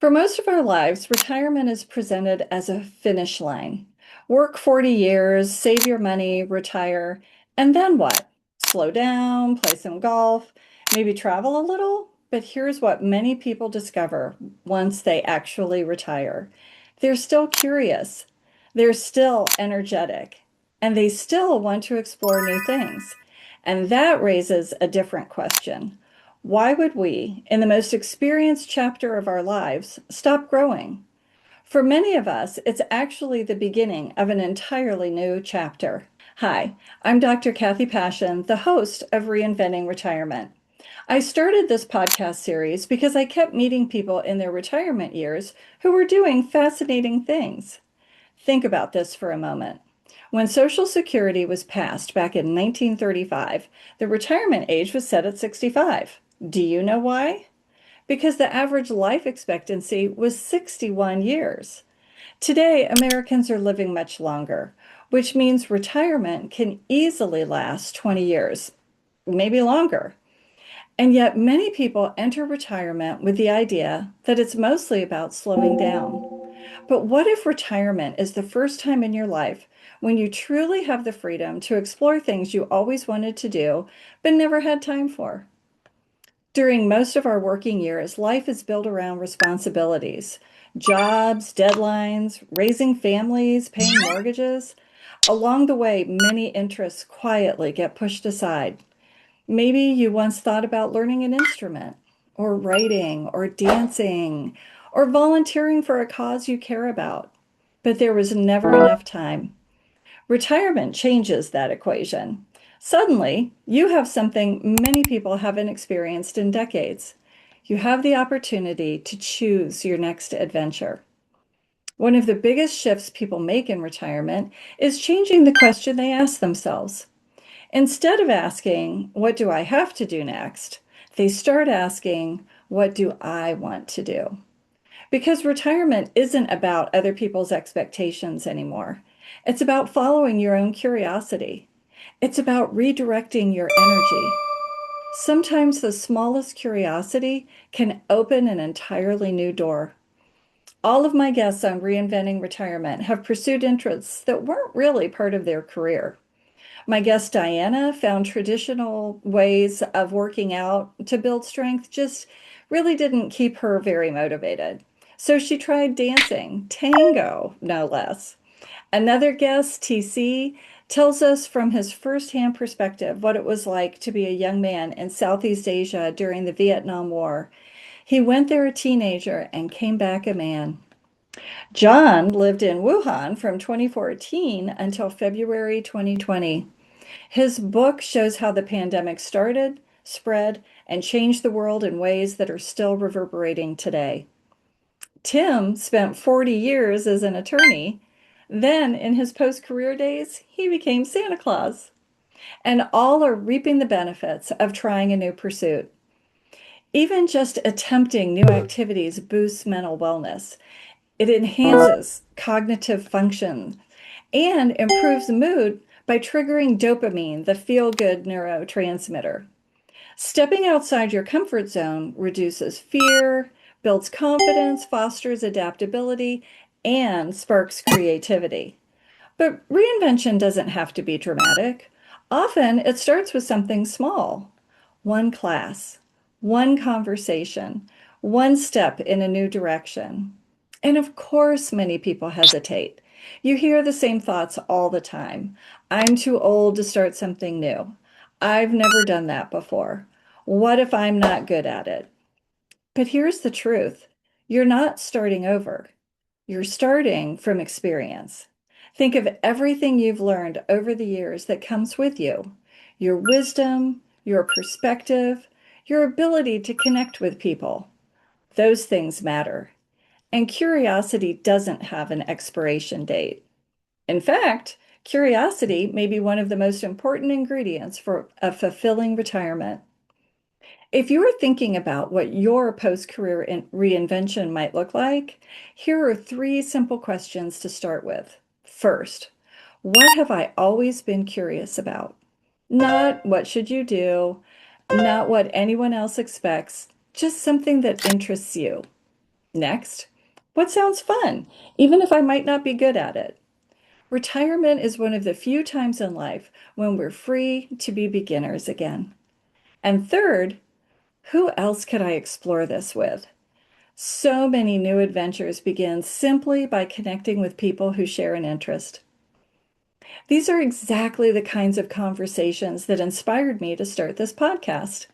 For most of our lives, retirement is presented as a finish line. Work 40 years, save your money, retire, and then what? Slow down, play some golf, maybe travel a little? But here's what many people discover once they actually retire. They're still curious, they're still energetic, and they still want to explore new things. And that raises a different question. Why would we, in the most experienced chapter of our lives, stop growing? For many of us, it's actually the beginning of an entirely new chapter. Hi, I'm Dr. Cathy Paessun, the host of Reinventing Retirement. I started this podcast series because I kept meeting people in their retirement years who were doing fascinating things. Think about this for a moment. When Social Security was passed back in 1935, the retirement age was set at 65. Do you know why? Because the average life expectancy was 61 years. Today, Americans are living much longer, which means retirement can easily last 20 years, maybe longer. And yet, many people enter retirement with the idea that it's mostly about slowing down. But what if retirement is the first time in your life when you truly have the freedom to explore things you always wanted to do but never had time for? During most of our working years, life is built around responsibilities, jobs, deadlines, raising families, paying mortgages. Along the way, many interests quietly get pushed aside. Maybe you once thought about learning an instrument, or writing, or dancing, or volunteering for a cause you care about, but there was never enough time. Retirement changes that equation. Suddenly, you have something many people haven't experienced in decades. You have the opportunity to choose your next adventure. One of the biggest shifts people make in retirement is changing the question they ask themselves. Instead of asking, "What do I have to do next?" they start asking, "What do I want to do?" Because retirement isn't about other people's expectations anymore. It's about following your own curiosity. It's about redirecting your energy. Sometimes the smallest curiosity can open an entirely new door. All of my guests on Reinventing Retirement have pursued interests that weren't really part of their career. My guest Diana found traditional ways of working out to build strength just really didn't keep her very motivated. So she tried dancing, tango, no less. Another guest, TC, tells us from his firsthand perspective what it was like to be a young man in Southeast Asia during the Vietnam War. He went there a teenager and came back a man. John lived in Wuhan from 2014 until February 2020. His book shows how the pandemic started, spread, and changed the world in ways that are still reverberating today. Tim spent 40 years as an attorney. Then, in his post-career days, he became Santa Claus. And all are reaping the benefits of trying a new pursuit. Even just attempting new activities boosts mental wellness. It enhances cognitive function and improves mood by triggering dopamine, the feel-good neurotransmitter. Stepping outside your comfort zone reduces fear, builds confidence, fosters adaptability, and sparks creativity. But reinvention doesn't have to be dramatic. Often it starts with something small. One class, one conversation, one step in a new direction. And of course, many people hesitate. You hear the same thoughts all the time. I'm too old to start something new. I've never done that before. What if I'm not good at it? But here's the truth. You're not starting over. You're starting from experience. Think of everything you've learned over the years that comes with you. Your wisdom, your perspective, your ability to connect with people. Those things matter. And curiosity doesn't have an expiration date. In fact, curiosity may be one of the most important ingredients for a fulfilling retirement. If you are thinking about what your post-career reinvention might look like, here are three simple questions to start with. First, what have I always been curious about? Not what should you do, not what anyone else expects, just something that interests you. Next, what sounds fun, even if I might not be good at it? Retirement is one of the few times in life when we're free to be beginners again. And third, who else could I explore this with? So many new adventures begin simply by connecting with people who share an interest. These are exactly the kinds of conversations that inspired me to start this podcast.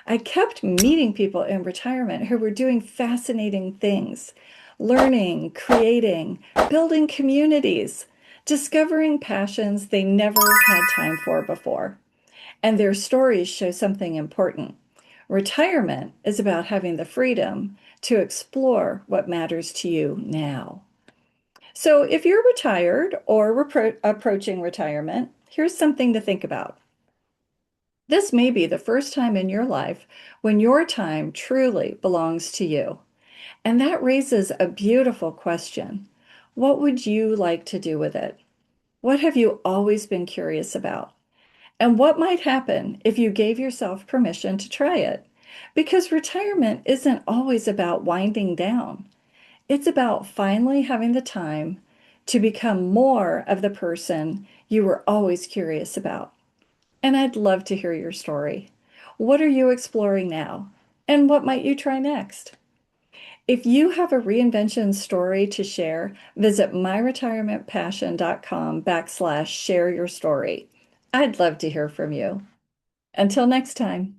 I kept meeting people in retirement who were doing fascinating things, learning, creating, building communities, discovering passions they never had time for before. And their stories show something important. Retirement is about having the freedom to explore what matters to you now. So, if you're retired or approaching retirement, here's something to think about. This may be the first time in your life when your time truly belongs to you. And that raises a beautiful question. What would you like to do with it? What have you always been curious about? And what might happen if you gave yourself permission to try it? Because retirement isn't always about winding down. It's about finally having the time to become more of the person you were always curious about. And I'd love to hear your story. What are you exploring now? And what might you try next? If you have a reinvention story to share, visit myretirementpassion.com/share your story. I'd love to hear from you. Until next time.